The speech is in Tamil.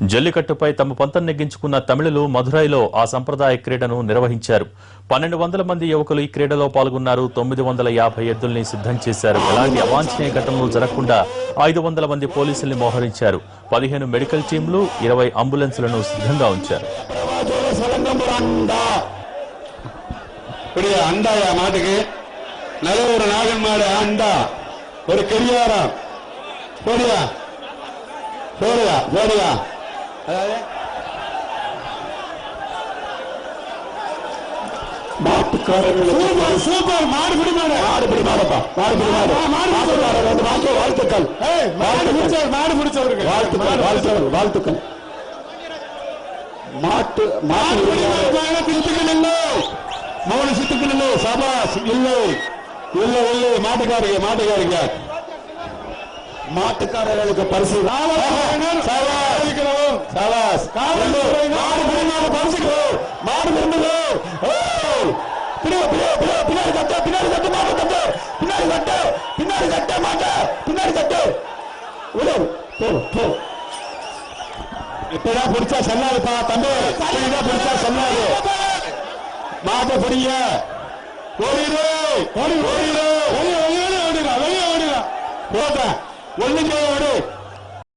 జల్లికట్టుపై తమ పంతం నెగ్గించుకున్న తమిళులు మదురైలో ఆ సంప్రదాయ క్రీడను నిర్వహించారు. 1200 మంది యువకులు ఈ క్రీడలో పాల్గొన్నారు. 950 ఎద్దుల్ని సిద్ధం చేశారు. ఎలాంటి అవాంఛనీయ ఘటనలు జరగకుండా 500 మంది పోలీసుల్ని మోహరించారు. 15 మెడికల్ టీంలు, 20 అంబులెన్సులను సిద్ధంగా ఉంచారు. சூப்பர் மாடுபிடி வாழ்த்துக்கள் வாழ்த்துக்கள் மாட்டு மூணு சித்துக்கள் இல்லை சபாஸ் இல்லை இல்லை இல்லை மாட்டுக்காரங்க மாட்டுக்காரர்களுக்கு பரிசு இப்பதான் பிடிச்சா சொல்லாதுப்பா தம்பி, பிடிச்சா சொல்லாது. மாட்ட பிடிங்க, ஓடிடு ஓடிடு ஓடிடு ஓடிடு ஓடிடு ஓடிடு ஓடிடு ஓடிடு ஓடிடு ஓடிடு